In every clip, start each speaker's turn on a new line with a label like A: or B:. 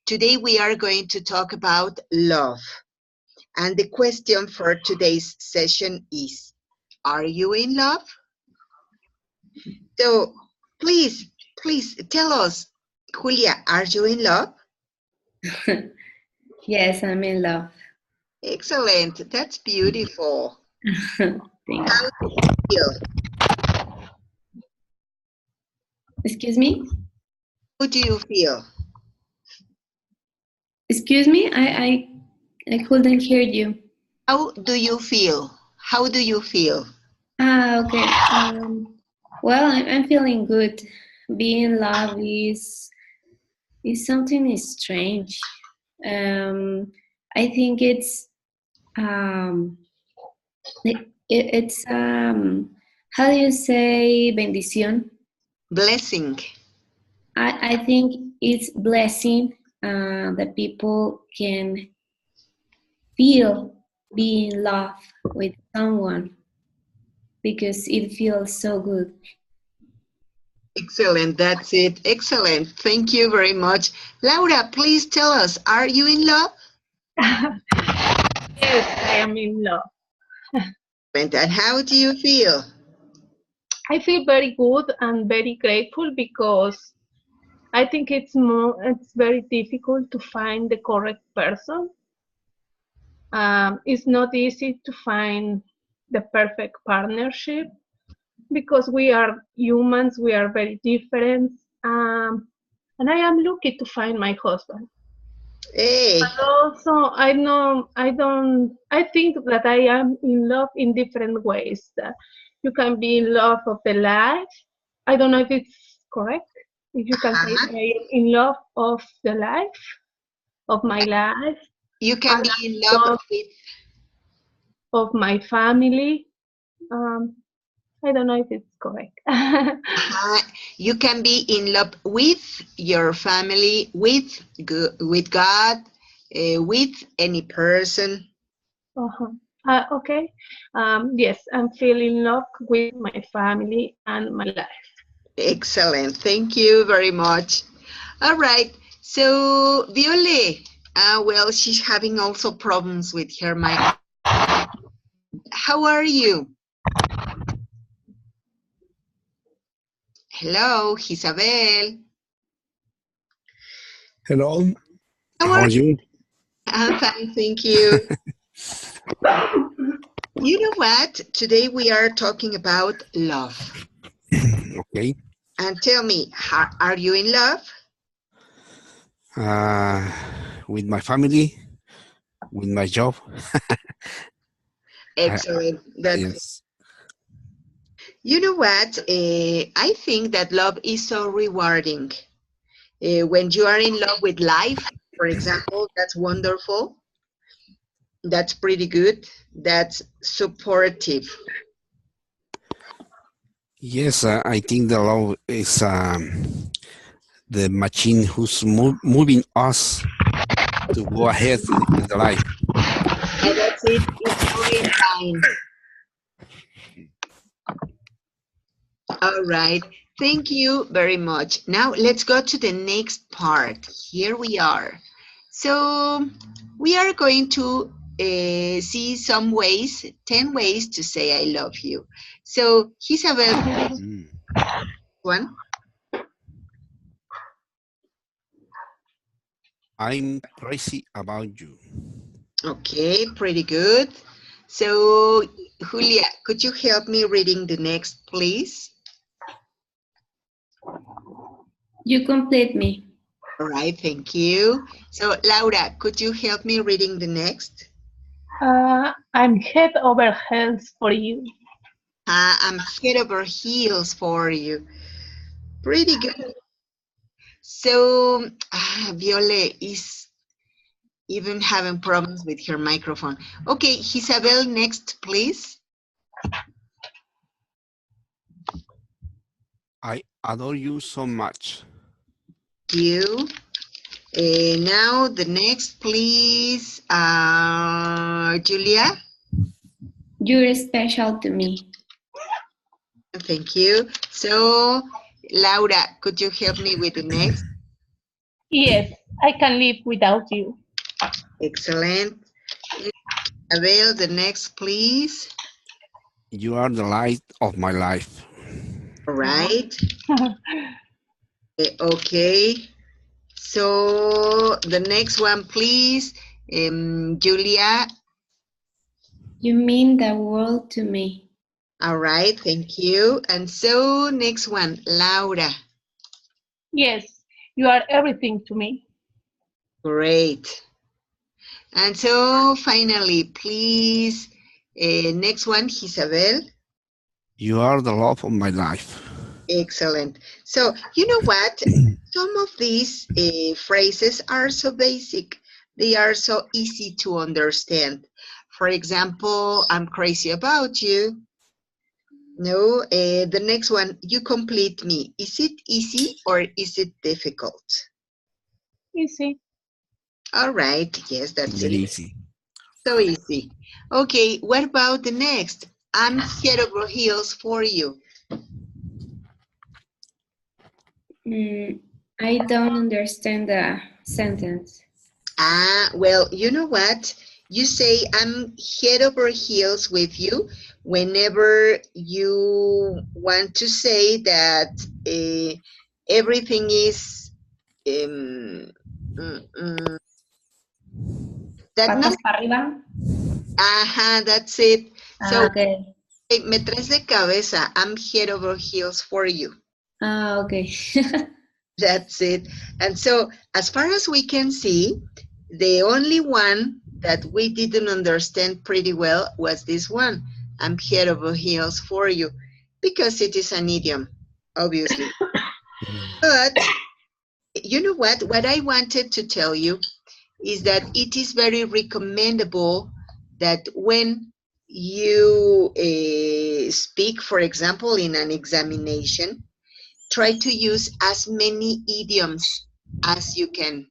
A: Today we are going to talk about love. And the question for today's session is, are you in love? So please tell us, Julia, are you in love?
B: Yes, I'm in love.
A: Excellent. That's beautiful.
B: Thank you.
A: How do you feel?
B: Excuse me?
A: How do you feel?
B: Excuse me? I couldn't hear you.
A: How do you feel? How do you feel?
B: Okay. Well, I'm feeling good. Being in love is something strange. I think it's how do you say bendición?
A: Blessing.
B: I think it's blessing that people can feel being in love with someone because it feels so good.
A: Excellent, that's it. Excellent. Thank you very much. Laura, please tell us, are you in love?
C: Yes, I am in love.
A: And how do you feel?
C: I feel very good and very grateful because I think it's very difficult to find the correct person. It's not easy to find the perfect partnership because we are humans, we are very different. And I am lucky to find my husband.
A: Hey.
C: But also, I think that I am in love in different ways. You can be in love of the life. I don't know if it's correct. If you can say I am in love of the life, of my life.
A: You can be in love with...
C: Of my family. I don't know if it's correct.
A: You can be in love with your family, with God, with any person.
C: Okay. Yes, I'm feeling in love with my family and my life.
A: Excellent. Thank you very much. All right. So, Viole, well, she's having also problems with her mic. How are you? Hello, Isabel.
D: Hello. How are you?
A: I'm fine, thank you. You know what? Today we are talking about love.
D: Okay.
A: And tell me, are you in love?
D: With my family, with my job.
A: Excellent.
D: Yes.
A: You know what? I think that love is so rewarding. When you are in love with life, for example, that's wonderful. That's pretty good. That's supportive.
D: Yes, I think the love is the machine who's moving us to go ahead in the life.
A: And that's it. It's moving time. All right. Thank you very much. Now let's go to the next part. Here we are. So we are going to see some ways, 10 ways to say I love you. So Isabel, one.
D: I'm crazy about you.
A: Okay, pretty good. So Julia, could you help me reading the next, please?
B: You complete me.
A: All right, thank you. So Laura, could you help me reading the next?
C: I'm head over heels for you.
A: I'm head over heels for you. Pretty good. So Viole is even having problems with her microphone. Okay, Isabel, next, please.
D: I adore you so much.
A: Thank you. Now the next, please, Julia.
B: You're special to me.
A: Thank you. So, Laura, could you help me with the next?
C: Yes, I can live without you.
A: Excellent. Abel, the next, please.
D: You are the light of my life.
A: All right. Okay. So the next one, please. Julia.
B: You mean the world to me.
A: All right. Thank you. And so next one, Laura.
C: Yes, you are everything to me.
A: Great. And so finally, please, next one, Isabel.
D: You are the love of my life.
A: Excellent. So, you know what? Some of these phrases are so basic. They are so easy to understand. For example, I'm crazy about you. No, the next one, you complete me. Is it easy or is it difficult?
C: Easy.
A: All right. Yes, that's
D: Very
A: it.
D: easy.
A: So easy. Okay, what about the next? I'm head over heels for you.
B: I don't understand the sentence.
A: Well, you know what? You say I'm head over heels with you whenever you want to say that everything is that
B: Patas
A: not.
B: para arriba.
A: That's it. So
B: Okay.
A: me traes de cabeza. I'm head over heels for you.
B: Okay.
A: That's it. And so, as far as we can see, the only one that we didn't understand pretty well was this one. I'm head over heels for you, because it is an idiom, obviously. But you know what? What I wanted to tell you is that it is very recommendable that when you speak, for example, in an examination, try to use as many idioms as you can.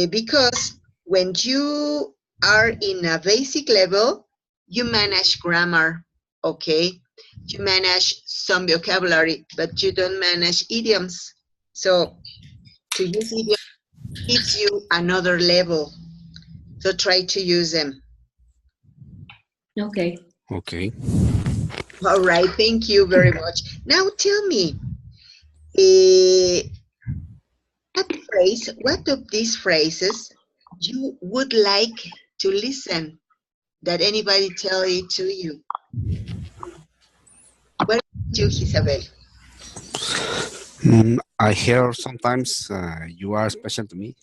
A: Because when you are in a basic level, you manage grammar, okay? You manage some vocabulary, but you don't manage idioms. So to use idioms gives you another level. So try to use them.
B: Okay.
D: Okay.
A: All right, thank you very much. Now tell me, uh, what of these phrases you would like to listen that anybody tell it to you? What about you, Isabel?
D: I hear sometimes you are special to me.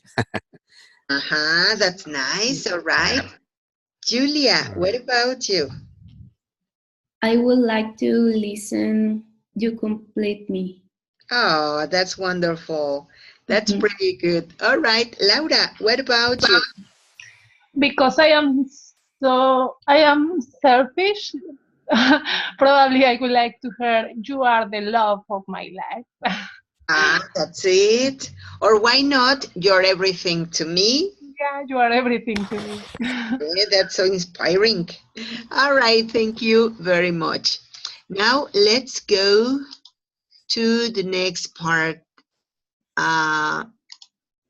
A: That's nice. All right. Julia, what about you?
B: I would like to listen. You complete me.
A: Oh, that's wonderful. That's pretty good. All right, Laura, what about you?
C: Because I am selfish. Probably I would like to hear you are the love of my life.
A: That's it. Or why not? You're everything to me.
C: Yeah, you are everything to me.
A: Yeah, that's so inspiring. All right, thank you very much. Now let's go to the next part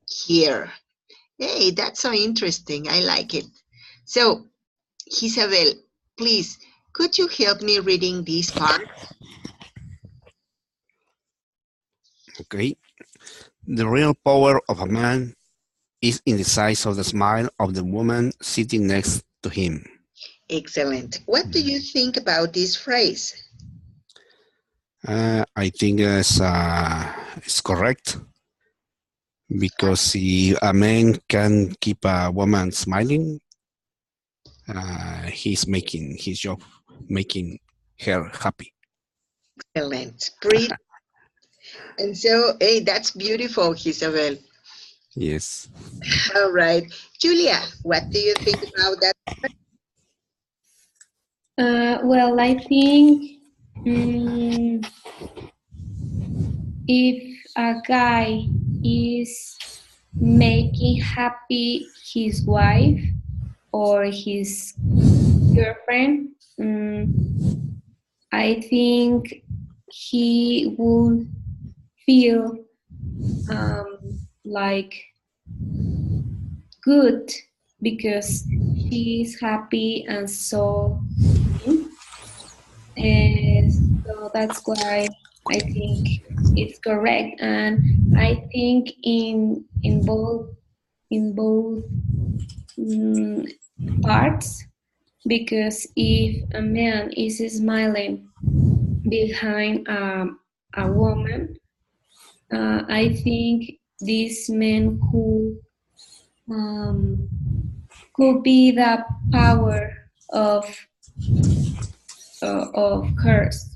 A: here. Hey, that's so interesting. I like it. So, Isabel, please, could you help me reading this part?
D: Okay. The real power of a man is in the size of the smile of the woman sitting next to him.
A: Excellent. What do you think about this phrase?
D: I think it's correct because if a man can keep a woman smiling, he's making his job, making her happy.
A: Excellent. Pretty. And so, hey, that's beautiful, Isabel.
D: Yes.
A: All right. Julia, what do you think about that?
B: Well, I think if a guy is making happy his wife or his girlfriend, I think he would feel like good because she's happy and so so that's why I think it's correct, and I think in both mm, parts, because if a man is smiling behind a woman, I think this man um, could be the power of curse.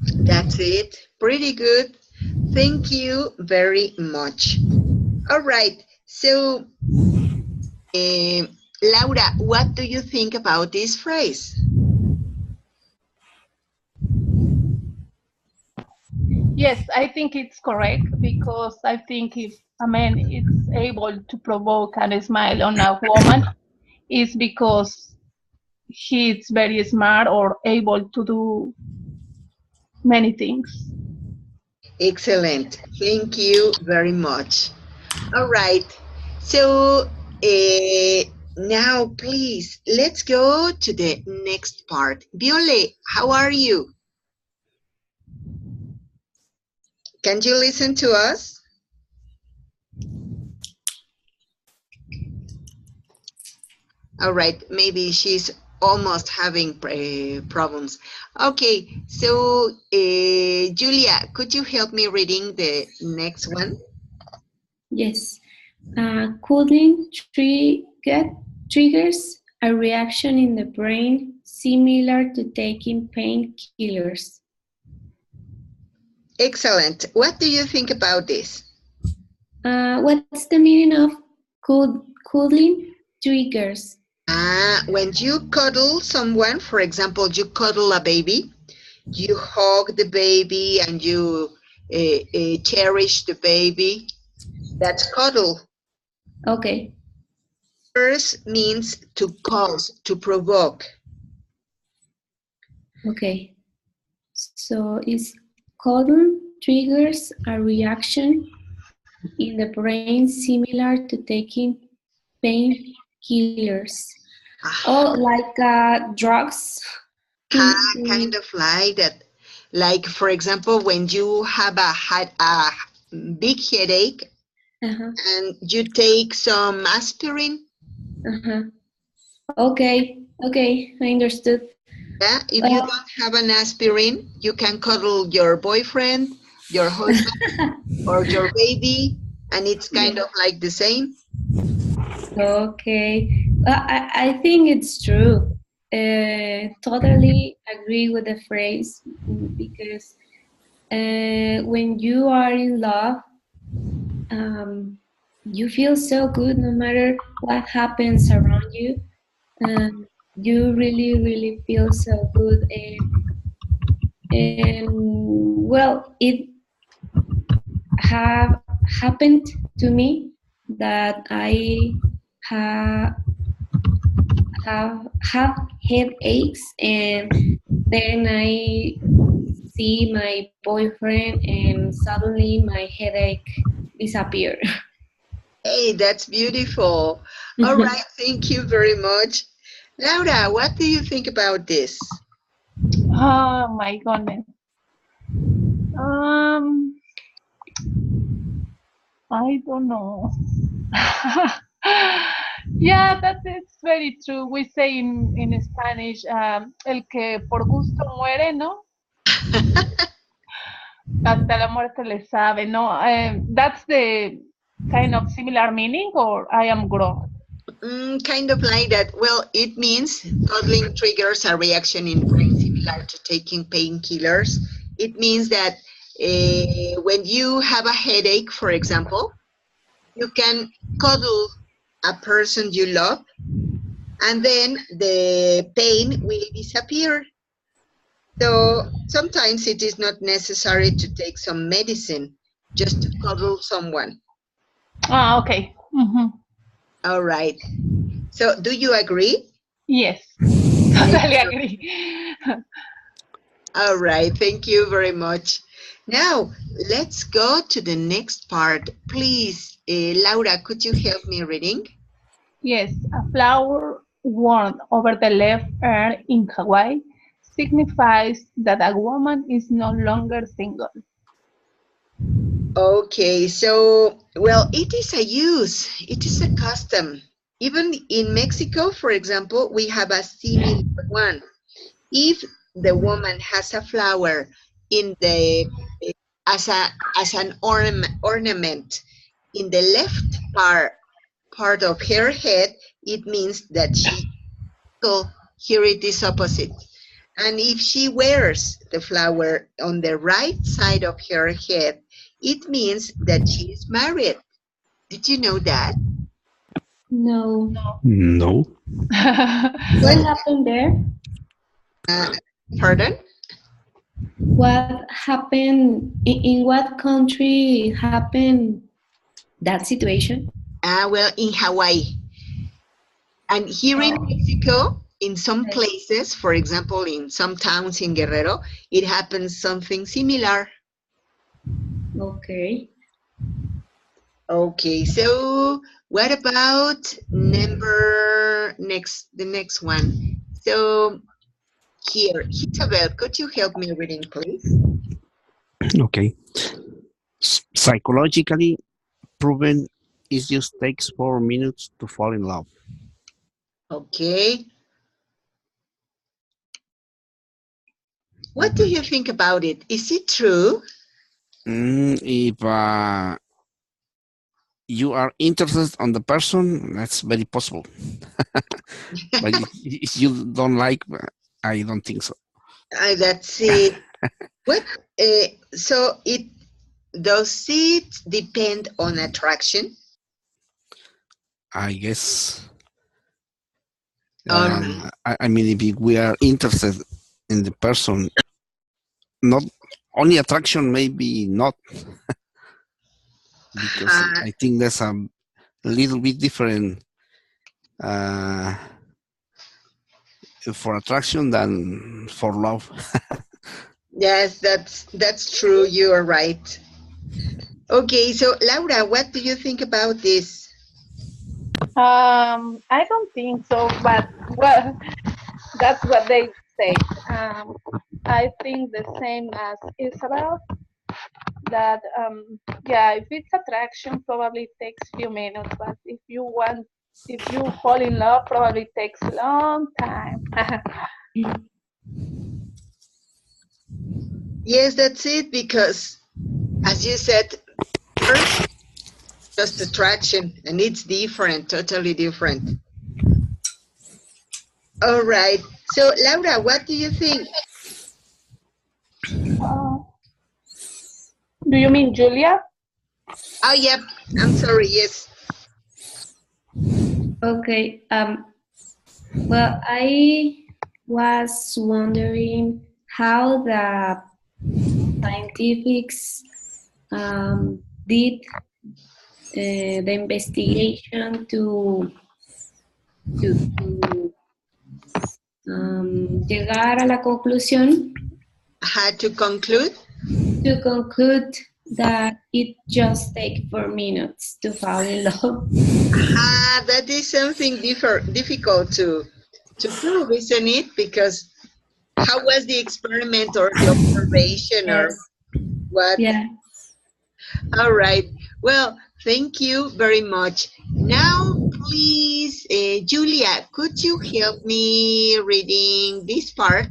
A: That's it. Pretty good. Thank you very much. All right. So, Laura, what do you think about this phrase?
C: Yes, I think it's correct because I think if a man is able to provoke and smile on a woman, it's because he's very smart or able to do many things.
A: Excellent. Thank you very much. All right. So, now please, let's go to the next part. Viole, how are you? Can you listen to us? All right, maybe she's almost having problems. Okay, so Julia, could you help me reading the next one?
B: Yes. Cooling triggers a reaction in the brain similar to taking painkillers.
A: Excellent. What do you think about this?
B: What's the meaning of cooling triggers?
A: When you cuddle someone, for example, you cuddle a baby, you hug the baby and you cherish the baby. That's cuddle.
B: Okay.
A: First means to cause, to provoke.
B: Okay. So is codon triggers a reaction in the brain similar to taking painkillers. Oh, like drugs?
A: Kind of like that. Like, for example, when you have had a big headache and you take some aspirin.
B: Okay, I understood.
A: Yeah, if you don't have an aspirin, you can cuddle your boyfriend, your husband, or your baby, and it's kind of like the same.
B: Okay, I think it's true. Totally agree with the phrase because when you are in love, you feel so good no matter what happens around you. You really feel so good, and well, it have happened to me that I have have headaches, and then I see my boyfriend and suddenly my headache disappear.
A: Hey, that's beautiful. All right, thank you very much. Laura, what do you think about this?
C: Oh my goodness. I don't know. Yeah, that is very true. We say in Spanish, el que por gusto muere, ¿no? Hasta la muerte le sabe, ¿no? That's the kind of similar meaning, or I am wrong?
A: Kind of like that. Well, it means cuddling triggers a reaction in brain similar to taking painkillers. It means that when you have a headache, for example, you can cuddle a person you love, and then the pain will disappear. So sometimes it is not necessary to take some medicine, just to cuddle someone.
C: Ah, okay.
A: All right. So do you agree?
C: Yes, totally agree.
A: All right. Thank you very much. Now, let's go to the next part. Please, Laura, could you help me reading?
C: Yes, a flower worn over the left ear in Hawaii signifies that a woman is no longer single.
A: Okay, so, well, it is a use, it is a custom. Even in Mexico, for example, we have a similar one. If the woman has a flower in the as an ornament in the left part of her head, it means that she. So here it is opposite. And if she wears the flower on the right side of her head, it means that she is married. Did you know that?
B: No.
D: No.
B: What happened there?
A: Uh, pardon?
B: What happened in what country happened that situation?
A: Well, in Hawaii. And here in Mexico, in some
B: Okay.
A: places, for example, in some towns in Guerrero, it happens something similar.
B: Okay.
A: Okay, so what about the next one? So here, Isabel, could you help me reading, please?
D: Okay. Psychologically proven it just takes 4 minutes to fall in love.
A: Okay. What do you think about it? Is it true?
D: If you are interested on the person, that's very possible. But if you don't like, I don't think so.
A: That's it. What? So does it depend on attraction?
D: I guess.
A: Right.
D: I mean, if we are interested in the person, not only attraction, maybe not, because I think that's a little bit different for attraction than for love.
A: Yes, that's true. You are right. Okay, so Laura, what do you think about this?
C: I don't think so, but well, that's what they say. I think the same as Isabel. That yeah, if it's attraction, probably it takes few minutes, but if you fall in love, probably it takes a long time.
A: Yes, that's it, because as you said, first just attraction, and it's different, totally different. All right. So Laura, what do you think?
C: Do you mean Julia?
A: Oh, yep. I'm sorry. Yes.
B: Okay. Well, I was wondering how the scientifics did the investigation to llegar a la conclusión
A: Had to conclude.
B: to conclude that it just takes 4 minutes to fall in love.
A: That is something difficult to prove, isn't it? Because how was the experiment or the observation or
B: Yes.
A: what?
B: Yeah.
A: All right. Well, thank you very much. Now, please, Julia, could you help me reading this part?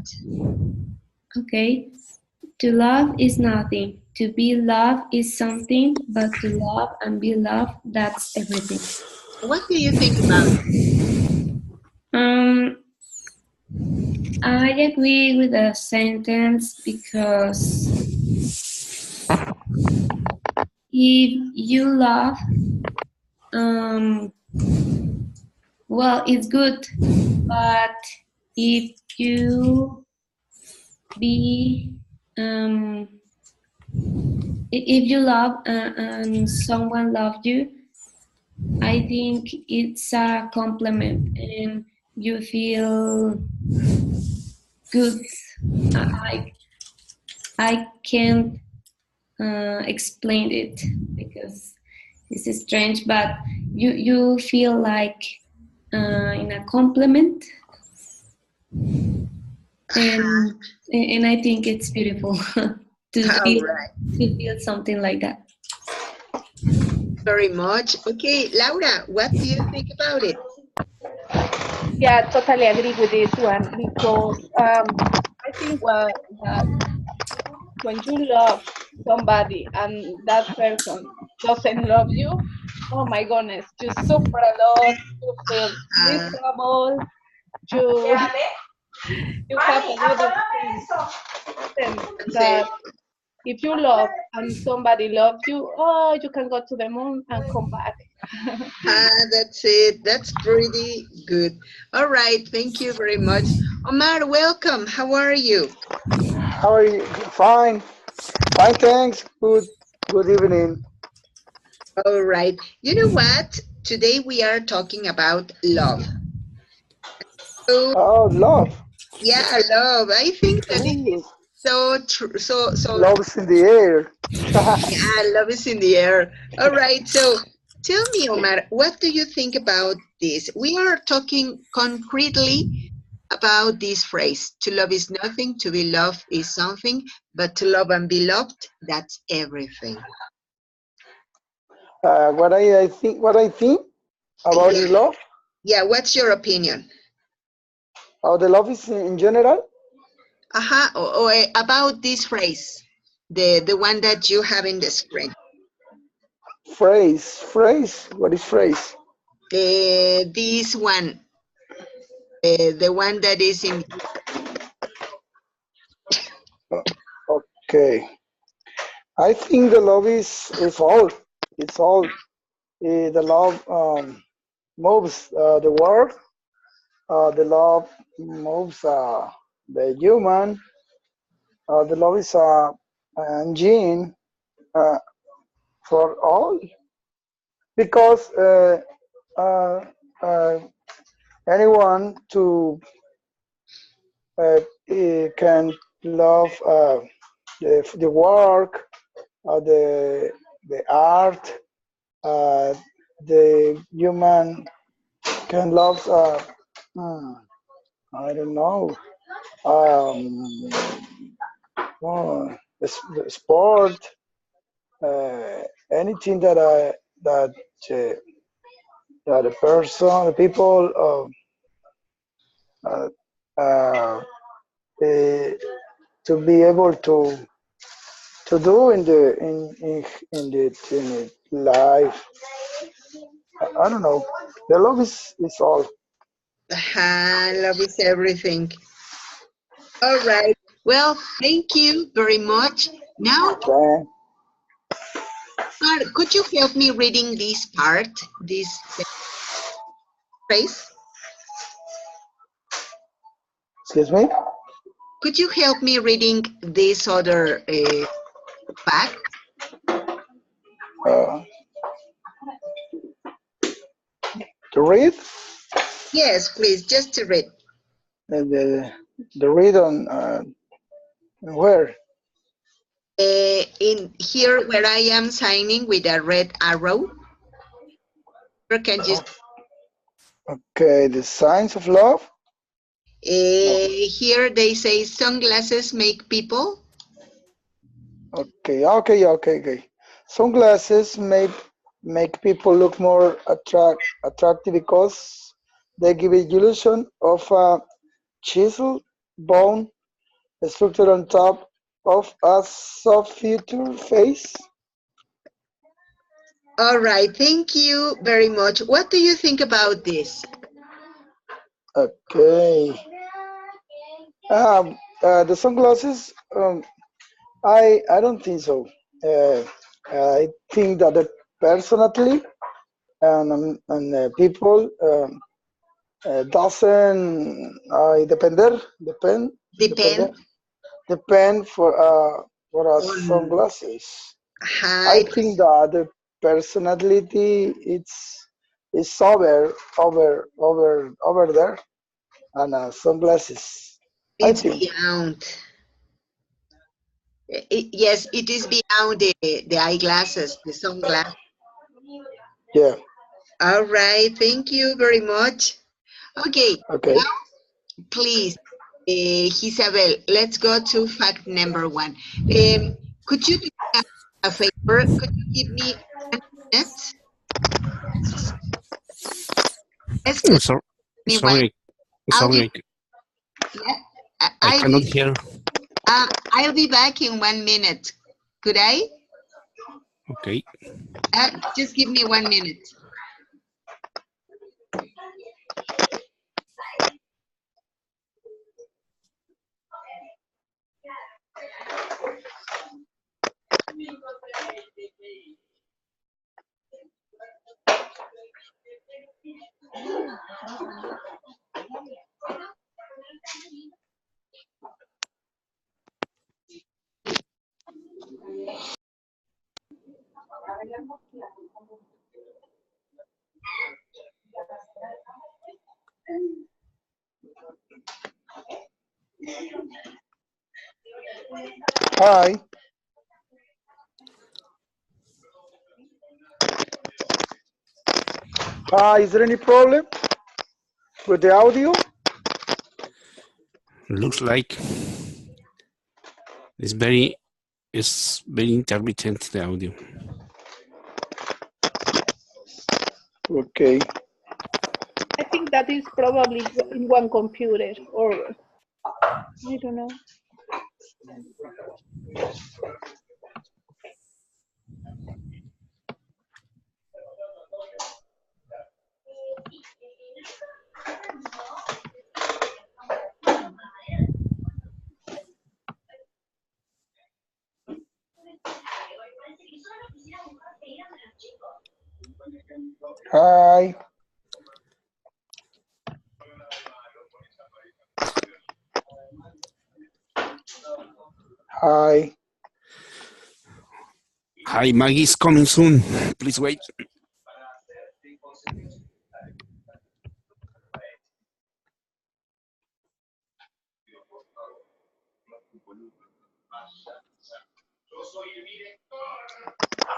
B: Okay. To love is nothing. To be loved is something, but to love and be loved, that's everything.
A: What do you think about it?
B: I agree with the sentence because if you love, well, it's good, but if you be, if you love and someone loves you, I think it's a compliment and you feel good. I can't explain it because this is strange, but you feel like in a compliment, and I think it's beautiful to
A: All
B: feel
A: right.
B: to feel something like that.
A: Very much. Okay, Laura, what do you think about it?
C: Yeah, totally agree with this one because I think that when you love somebody and that person doesn't love you, oh my goodness, you suffer a lot, you feel
A: Uh,
C: miserable, you you have a lot of things
A: that's it.
C: that if you love and somebody loves you, oh, you can go to the moon and come back.
A: That's it. That's pretty good. All right. Thank you very much. Omar, welcome. How are you?
E: How are you? Fine. Fine, thanks. Good evening.
A: All right. You know what? Today we are talking about love. So,
E: Oh, love.
A: yeah, love. I think that it
E: Ooh,
A: is so true. So
E: love's in the air.
A: yeah, love is in the air. All right. So tell me, Omar, what do you think about this? We are talking concretely about this phrase. To love is nothing, to be loved is something, but to love and be loved, that's everything.
E: What I think about
A: Yeah.
E: the love.
A: Yeah. What's your opinion?
E: How the love is in general.
A: Or about this phrase, the one that you have in the screen.
E: Phrase. What is phrase?
A: This one, the one that is in.
E: Uh, Okay. I think the love is all. It's all. The love moves the world. The love moves the human. The love is engine uh, for all because uh, uh, anyone to can love the work, the art, uh, the human can love. Hmm, I don't know. Um, the sport, anything that uh, the person, the people, uh, uh, eh, to be able to do in the life. I don't know. The love is all.
A: Love is everything. All right. Well, thank you very much. Now,
E: Okay.
A: could you help me reading this part, this phrase?
E: Excuse me.
A: Could you help me reading this other fact?
E: Uh, to read
A: Yes, please, just to read.
E: the read on where.
A: In here where I am signing with a red arrow, or can you
E: Okay, the signs of love. No.
A: here they say sunglasses make people.
E: Okay. Sunglasses make people look more attractive because they give a illusion of a chisel bone structure on top of a soft feature face.
A: All right, thank you very much. What do you think about this?
E: Okay. The sunglasses. I don't think so. Uh, I think that personally and people doesn't
A: Depend
E: depend for us
A: on
E: sunglasses. I
A: height.
E: think the other personality it's over there and sunglasses. I
A: It's
E: think.
A: beyond. Yes, it is beyond the eyeglasses, the sunglasses.
E: Yeah.
A: All right, thank you very much. Okay,
E: Okay.
A: please, Isabel, let's go to fact number one. Could you do me a favor? Could you give me 1 minute? Yes, could
D: So,
A: you give me one?
D: sorry,
A: I'll be,
D: sorry,
A: yeah,
D: I cannot hear.
A: I'll be back in 1 minute. Could I?
D: Okay.
A: Just give me 1 minute.
E: Hi. Hi, is there any problem with the audio?
D: Looks like it's very intermittent, the audio.
E: Okay.
C: I think that is probably in one computer, or I don't know.
E: Hi. Hi.
D: Hi, Maggie is coming soon. Please wait.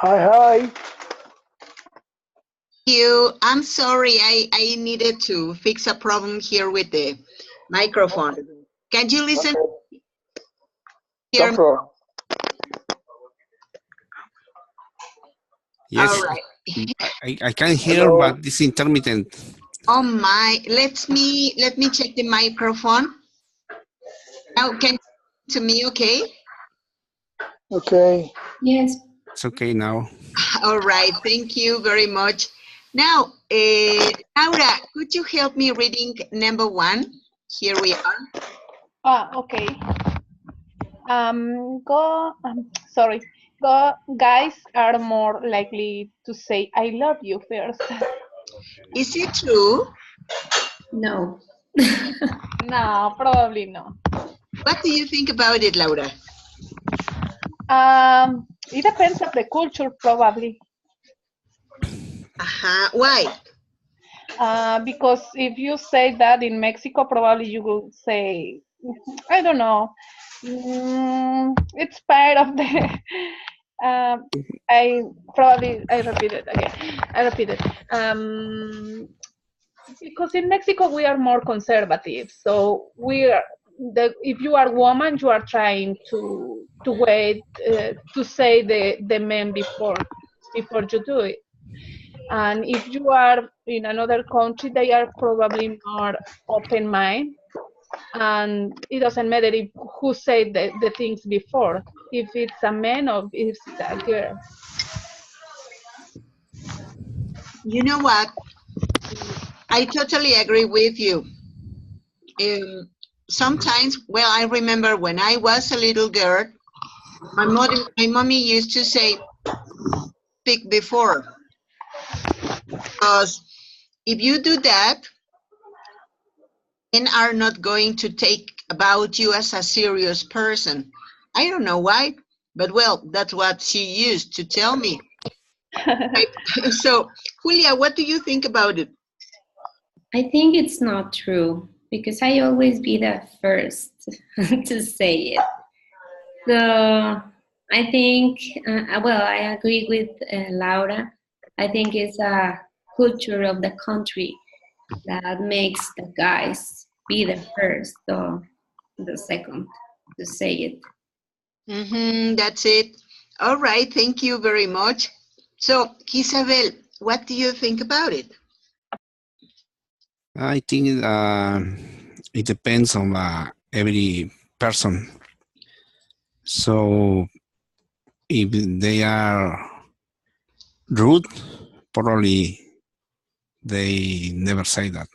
E: Hi, hi.
A: I'm sorry, I needed to fix a problem here with the microphone. Can you listen
E: No
A: here?
E: problem.
D: Yes,
A: All right.
D: I can hear,
E: Hello.
D: but it's intermittent.
A: Oh my, let me check the microphone. Now, can you listen to me okay?
E: Okay.
B: Yes.
D: It's okay now.
A: All right, thank you very much. Now, Laura, could you help me reading number one? Here we are.
C: Okay. Sorry. Guys are more likely to say "I love you" first.
A: Is it true?
B: No.
C: No, probably no.
A: What do you think about it, Laura?
C: It depends on the culture, probably.
A: Why?
C: Because if you say that in Mexico, probably you will say, I don't know. It's part of the. I repeat it again. I repeat it. Because in Mexico we are more conservative, so if you are woman, you are trying to wait to say the men before you do it. And if you are in another country, they are probably more open mind, and it doesn't matter if who said the things before, if it's a man or if it's a girl.
A: You know what? I totally agree with you. Sometimes, well, I remember when I was a little girl, my mommy used to say, speak before. Because if you do that, men are not going to take about you as a serious person. I don't know why, but well, that's what she used to tell me. So, Julia, what do you think about it?
B: I think it's not true because I always be the first to say it. So I think, well, I agree with Laura. I think it's a culture of the country that makes the guys be the first or the second to say it.
A: That's it. All right, thank you very much. So, Isabel, what do you think about it?
D: I think it depends on every person. So if they are rude, probably they never say that.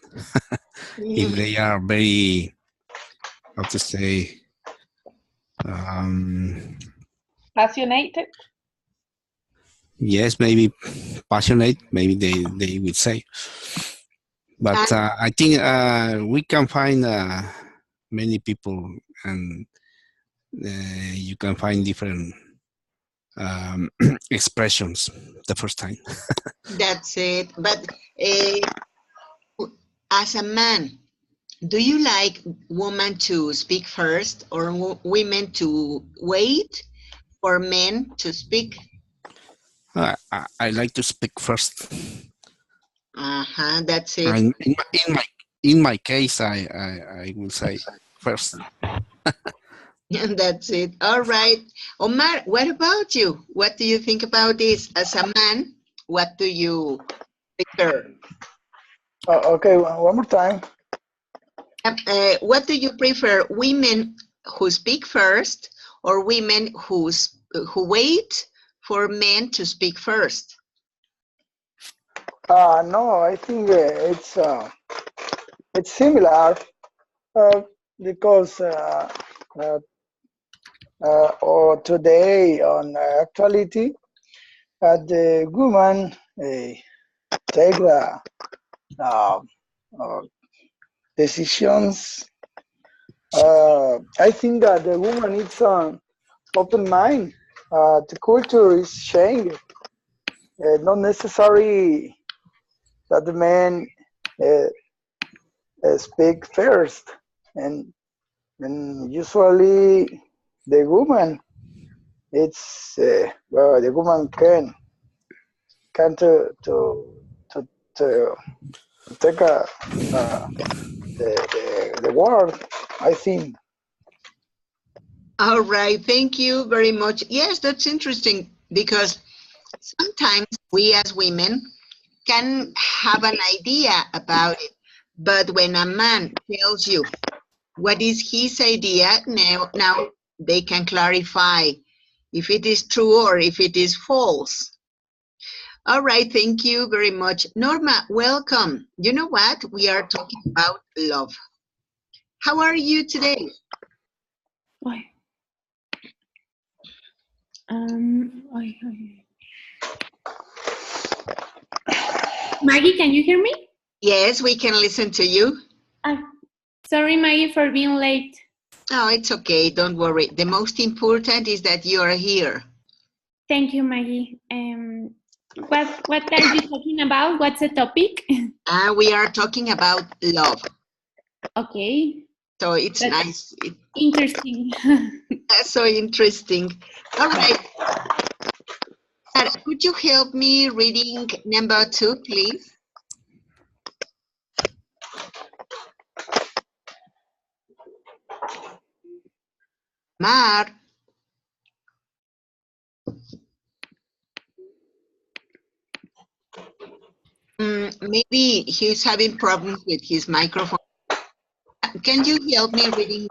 D: If they are very, how to say,
C: Passionate.
D: yes, maybe passionate, maybe they would say. But I think we can find many people, and you can find different expressions the first time.
A: That's it. But as a man, do you like women to speak first or women to wait for men to speak?
D: I like to speak first.
A: That's it.
D: And in my case, I will say first.
A: That's it. All right. Omar, what about you? What do you think about this? As a man, what do you prefer?
E: Okay, one more time.
A: What do you prefer, women who speak first or women who wait for men to speak first?
E: No, I think it's similar uh, because uh, or today on actuality, the woman take the uh, uh, decisions. I think that the woman is an open mind. The culture is changing. Not necessary that the man uh, speak first, and usually the woman it's well the woman can to take the word. I think.
A: All right, thank you very much. Yes, that's interesting because sometimes we as women can have an idea about it, but when a man tells you what is his idea, now they can clarify if it is true or if it is false. All right, thank you very much. Norma, welcome. You know what? We are talking about love. How are you today?
B: Ay. Ay. Maggie, can you hear me?
A: Yes, we can listen to you.
B: Sorry, Maggie, for being late.
A: Oh, it's okay. Don't worry. The most important is that you are here.
B: Thank you, Maggie. What are you talking about? What's the topic?
A: We are talking about love.
B: Okay.
A: So it's
B: That's
A: nice.
B: interesting.
A: That's so interesting. All right. Could you help me reading number 2, please? Mar. Maybe he's having problems with his microphone. Can you help me reading?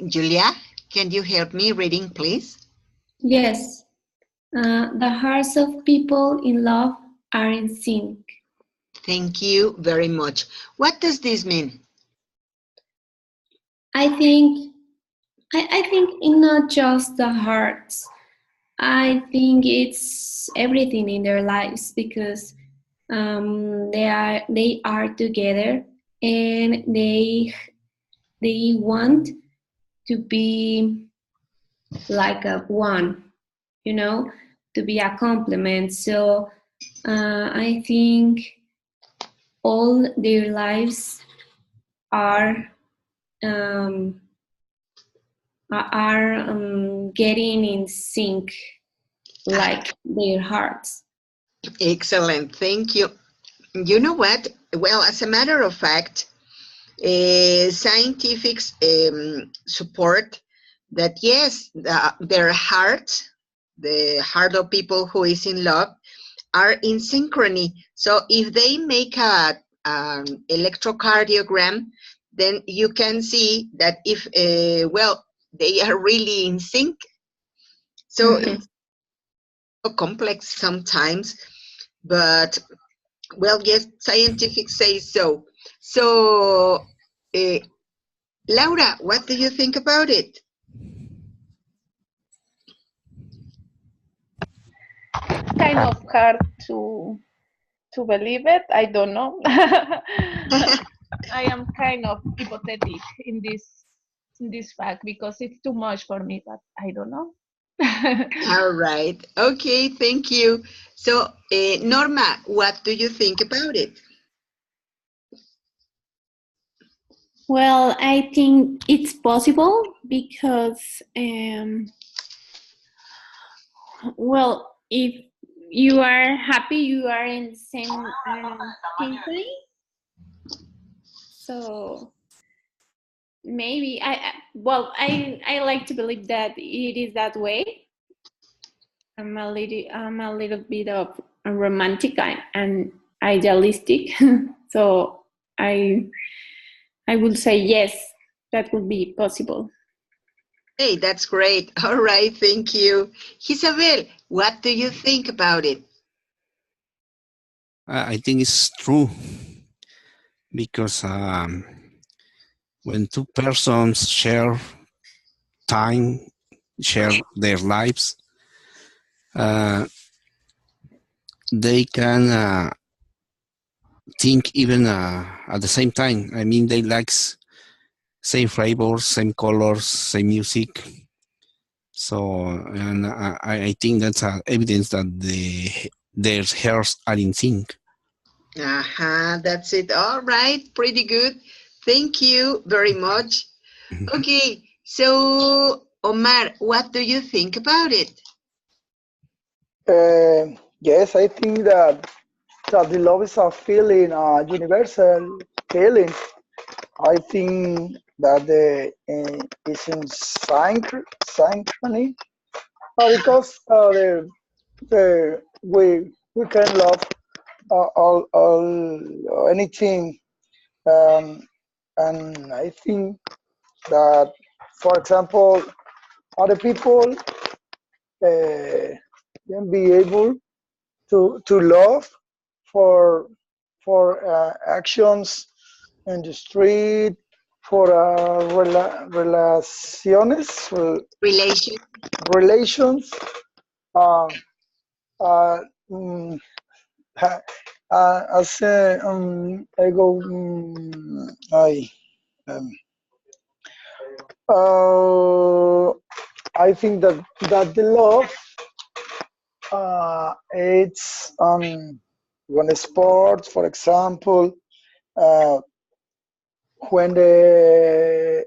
A: Julia, can you help me reading, please?
B: Yes. The hearts of people in love are in sync.
A: Thank you very much. What does this mean?
B: I think it's not just the hearts. I think it's everything in their lives because they are together and they want to be like a one, to be a complement. So I think all their lives are getting in sync like their hearts.
A: Excellent, thank you. You know what? Well, as a matter of fact, scientifics support that yes, their hearts, the heart of people who is in love, are in synchrony. So if they make a electrocardiogram, then you can see that if well, they are really in sync. So it's so complex sometimes, but well, yes, scientific says so. So, Laura, what do you think about it?
C: Kind of hard to believe it. I don't know. I am kind of hypothetical in this fact because it's too much for me, but I don't know.
A: All right. Okay, thank you. So, Norma, what do you think about it?
B: Well, I think it's possible because, well, if you are happy, you are in the same symphony. So maybe I like to believe that it is that way. I'm a little bit of a romantic and idealistic, so I would say yes, that would be possible.
A: Hey, that's great. All right, thank you. Isabel, what do you think about it?
D: I think it's true because when two persons share time, share their lives, they can think even at the same time. I mean, they like same flavors, same colors, same music. So, and I think that's evidence that their hairs are in sync.
A: That's it. All right, pretty good. Thank you very much. Okay, so Omar, what do you think about it?
E: Yes, I think that the love is a feeling, a universal feeling. I think that it's in synchrony because we can love all anything, um, and I think that, for example, other people can be able to love for actions in the street, for
A: Relation?
E: relations. Uh, uh, mm, as I go, um, uh, I think that the love it's when sports, for example, uh, when the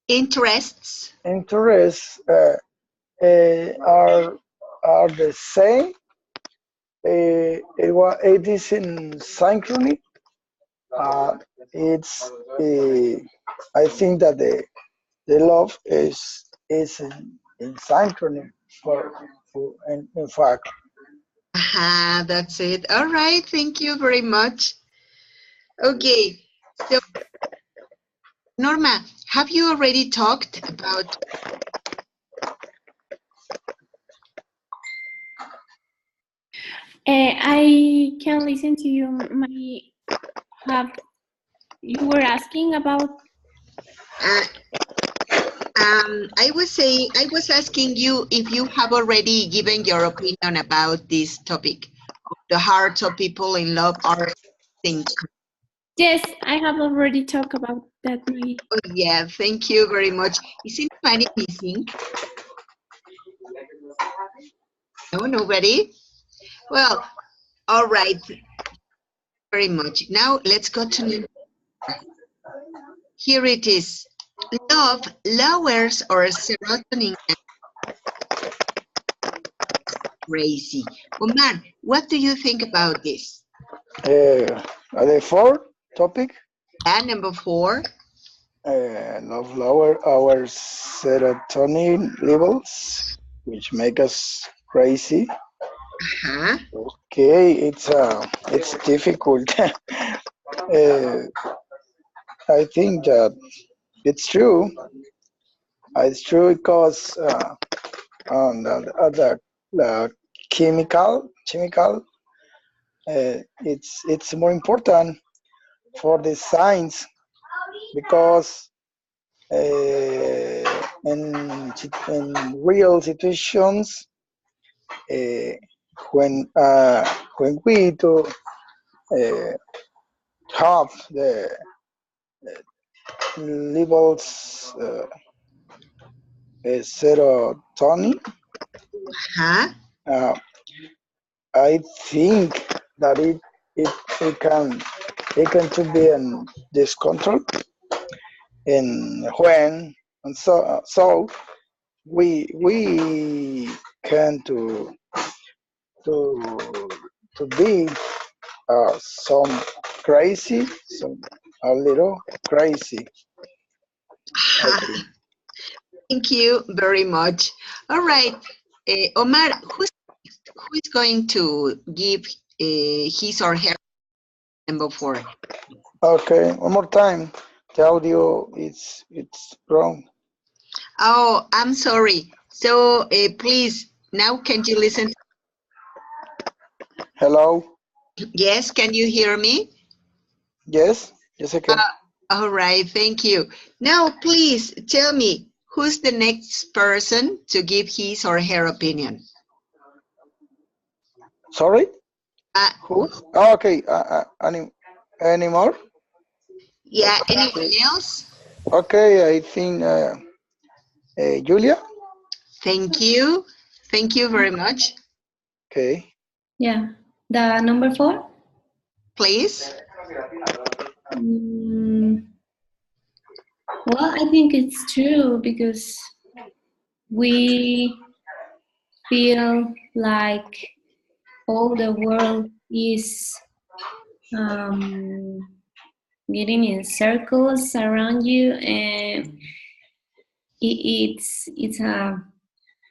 A: Interests?
E: interests are the same. It is in synchrony. It's I think that the love is in synchrony in fact.
A: That's it. All right, thank you very much. Okay, so Norma, have you already talked about
B: I can listen to you. You were asking about?
A: I was asking you if you have already given your opinion about this topic. The hearts of people in love are sync.
B: Yes, I have already talked about that.
A: Oh, yeah, thank you very much. Is anybody missing? No, nobody? Well, all right. very much. Now let's go to here it is. Love lowers our serotonin and crazy. Omar, what do you think about this?
E: Are they four topic?
A: And number 4.
E: Love lower our serotonin levels, which make us crazy.
A: Huh?
E: Okay, it's difficult. I think that it's true. It's true because on the chemical, it's more important for the science because in real situations, uh, when we do have the levels serotonin,
A: Huh?
E: uh, I think that it, it can it can to be in discontrol and when and so we can to to be some crazy, some a little crazy. I think.
A: Thank you very much. All right. Omar, who is going to give his or her number 4?
E: Okay, one more time. The audio it's wrong.
A: Oh, I'm sorry. So please, now can you listen?
E: Hello.
A: Yes, can you hear me?
E: Yes, yes I can.
A: All right, thank you. Now, please tell me, who's the next person to give his or her opinion?
E: Sorry.
A: Uh,
E: Who? Oh, okay. Any more?
A: yeah, anyone else?
E: Okay, I think Julia.
A: Thank you. Thank you very much.
E: Okay.
B: Yeah. The number 4?
A: Please.
B: Well, I think it's true because we feel like all the world is um, getting in circles around you, and it's a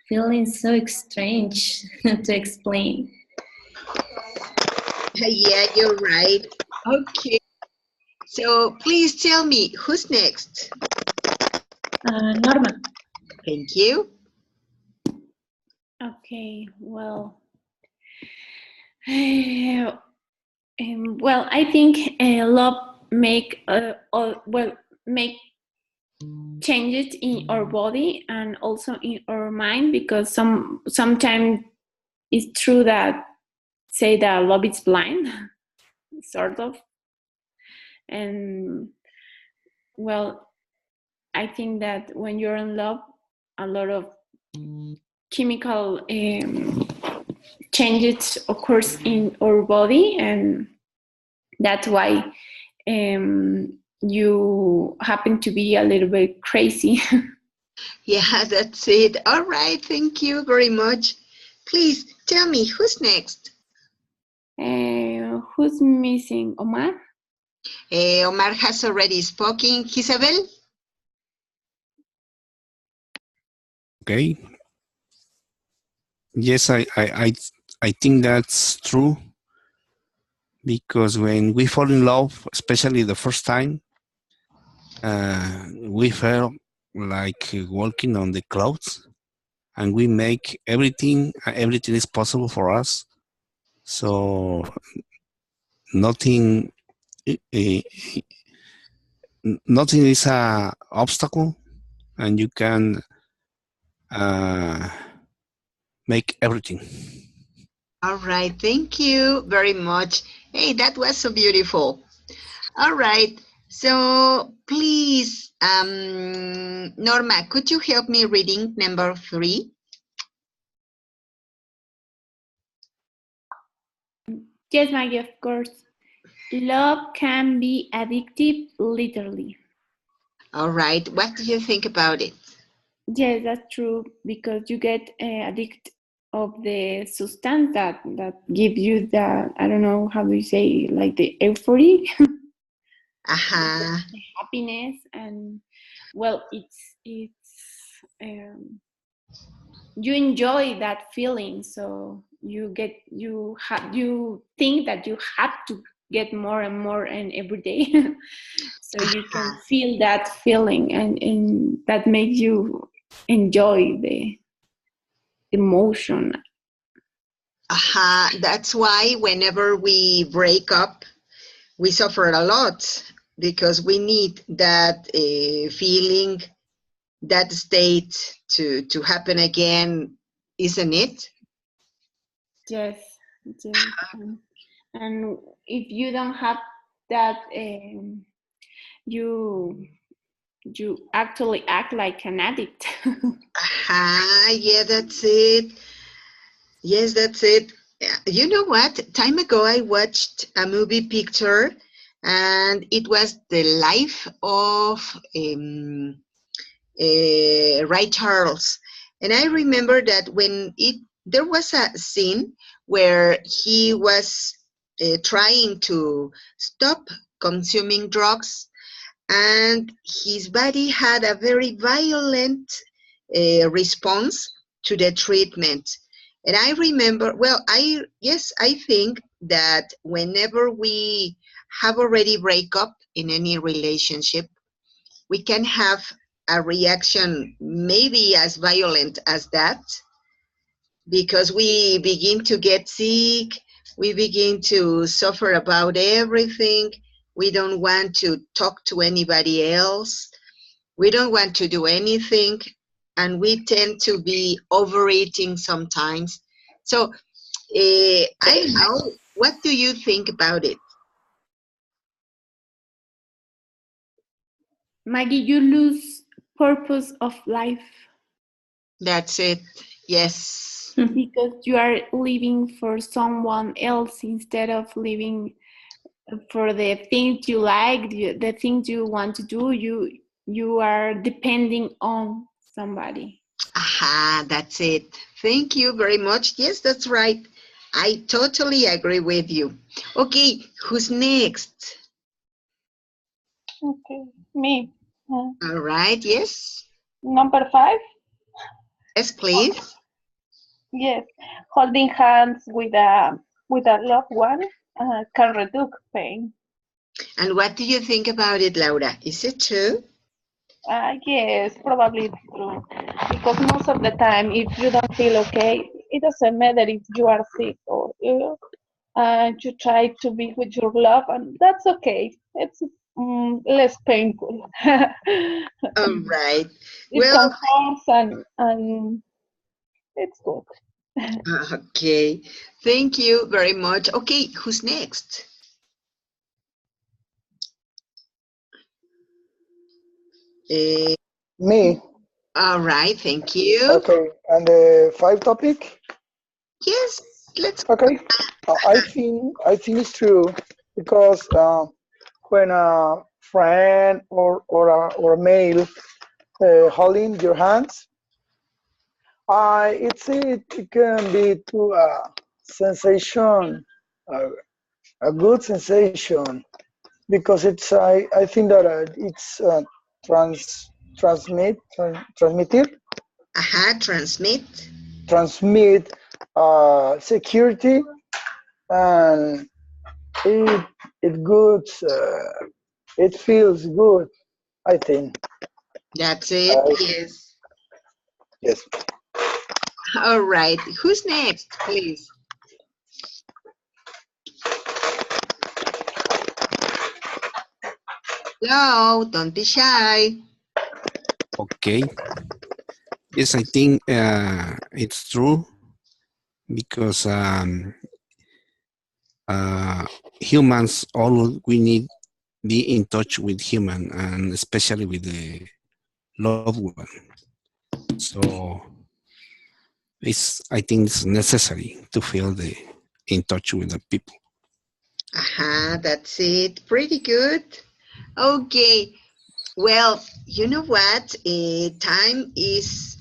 B: feeling so strange to explain.
A: Yeah, you're right. Okay. So please tell me, who's next?
B: Norma.
A: Thank you.
F: Okay, well, well, I think love make make changes in our body and also in our mind, because sometimes it's true that say that love is blind, sort of, and well, I think that when you're in love, a lot of chemical changes occurs in our body, and that's why you happen to be a little bit crazy.
A: Yeah, that's it. All right, thank you very much. Please tell me, who's next?
F: Who's missing? Omar?
A: Omar has already spoken. Isabel?
D: Okay. Yes, I think that's true, because when we fall in love, especially the first time, we feel like walking on the clouds, and we make everything is possible for us. So nothing nothing is a obstacle, and you can make everything.
A: All right, thank you very much. Hey, that was so beautiful. All right, so please, Norma, could you help me reading number 3?
F: Yes, Maggie, of course. Love can be addictive, literally.
A: All right. What do you think about it?
F: Yes, that's true, because you get addicted of the substance that gives you that, I don't know how do you say, like the euphoria,
A: Uh-huh.
F: the happiness, and well, it's you enjoy that feeling, so you think that you have to get more and more and every day. So you can feel that feeling, and that makes you enjoy the emotion.
A: That's why whenever we break up, we suffer a lot because we need that feeling, that state to happen again, isn't it?
F: Yes, yes. And if you don't have that, you actually act like an addict.
A: Yeah, that's it. Yes, that's it. You know what? Time ago, I watched a movie picture, and it was the life of Ray Charles. And I remember that when there was a scene where he was trying to stop consuming drugs, and his body had a very violent response to the treatment. And I remember, well, I think that whenever we have already break up in any relationship, we can have a reaction maybe as violent as that, because we begin to get sick, we begin to suffer about everything, we don't want to talk to anybody else, we don't want to do anything, and we tend to be overeating sometimes. So I don't know, what do you think about it?
F: Maggie, you lose purpose of life
A: That's it. Yes.
F: because you are living for someone else instead of living for the things you like, the things you want to do. You are depending on somebody.
A: That's it. Thank you very much. Yes, that's right. I totally agree with you. Okay, who's next?
C: Okay, me.
A: All right, yes.
C: Number 5.
A: Yes, please.
C: Yes, holding hands with a loved one can reduce pain.
A: And what do you think about it, Laura? Is it true?
C: Yes, probably it's true. Because most of the time, if you don't feel okay, it doesn't matter if you are sick or ill. You try to be with your love, and that's okay. It's less painful.
A: All right.
C: It
A: Well,
C: comforts and it's good.
A: okay. Thank you very much. Okay, who's next? Uh,
E: Me.
A: all right, thank you.
E: Okay. And the 5 topic.
A: Yes, let's go.
E: Okay. I think it's true because when a friend or a male holding your hands, it can be to a sensation, a, a good sensation, because I think that it's trans transmitted
A: Transmit.
E: transmit security, and it it good it feels good, I think.
A: That's it.
E: uh,
A: Yes.
E: yes.
A: All right. Who's next, please? Hello, don't be shy.
D: Okay. Yes, I think it's true because humans, all we need be in touch with human, and especially with the loved one. So I think it's necessary to feel in touch with the people.
A: That's it. Pretty good. Okay. Well, you know what? Time is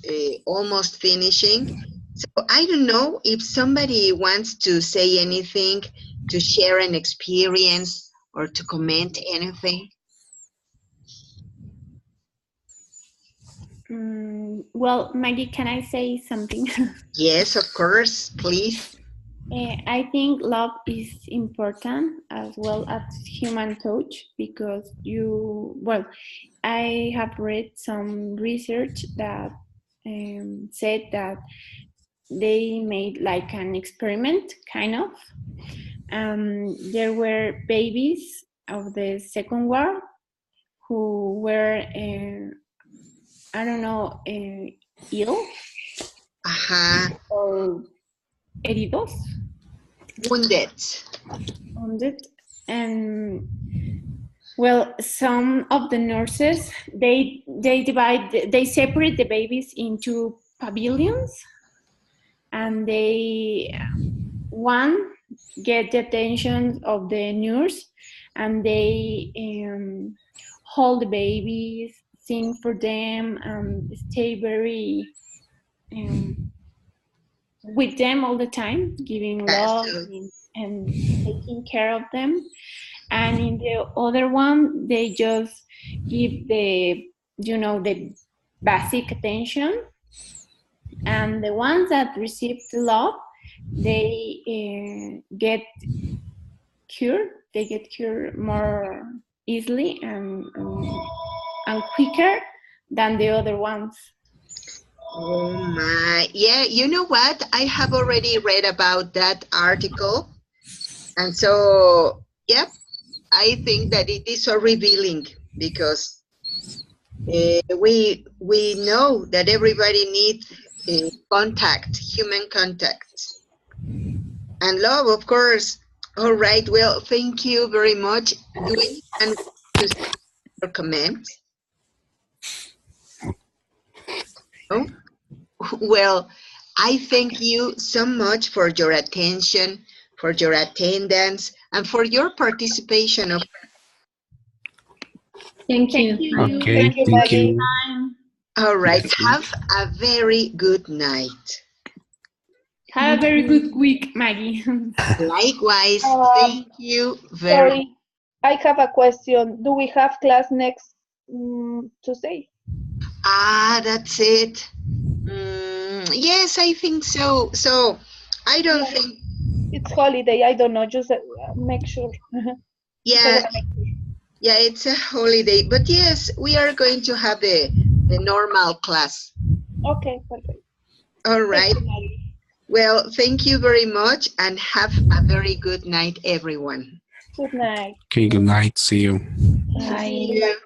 A: almost finishing. So I don't know if somebody wants to say anything, to share an experience, or to comment anything.
F: Well, Maggie, can I say something?
A: Yes, of course, please.
F: I think love is important as well as human touch because I have read some research that said that they made like an experiment, kind of. There were babies of the Second War who were, I don't know, ill or heridos, wounded, and well, some of the nurses they separate the babies into pavilions, and one get the attention of the nurse, and they hold the babies, sing for them, and stay very with them all the time, giving love and taking care of them. And in the other one, they just give the basic attention. And the ones that receive the love, they get cured. They get cured more easily and quicker than the other ones.
A: Oh my, yeah, you know what? I have already read about that article. And so, yep, I think that it is so revealing because we know that everybody needs contact, human contact. And love, of course. All right, well, thank you very much. Do anyone want to say or comment? Oh, well, I thank you so much for your attention, for your attendance, and for your participation.
B: Thank you.
D: Okay, thank you.
A: All right, have a very good night.
F: Have a very good week, Maggie.
A: Likewise, thank you very much.
C: Sorry, I have a question. Do we have class next Tuesday?
A: That's it. Yes, I think so. So I don't think
C: it's holiday. I don't know. Just make sure.
A: Yeah, yeah, it's a holiday. But yes, we are going to have the normal class.
C: Okay, perfect.
A: All right. Well, thank you very much and have a very good night, everyone.
C: Good night.
D: Okay, good night. See you.
B: Bye.
A: See you.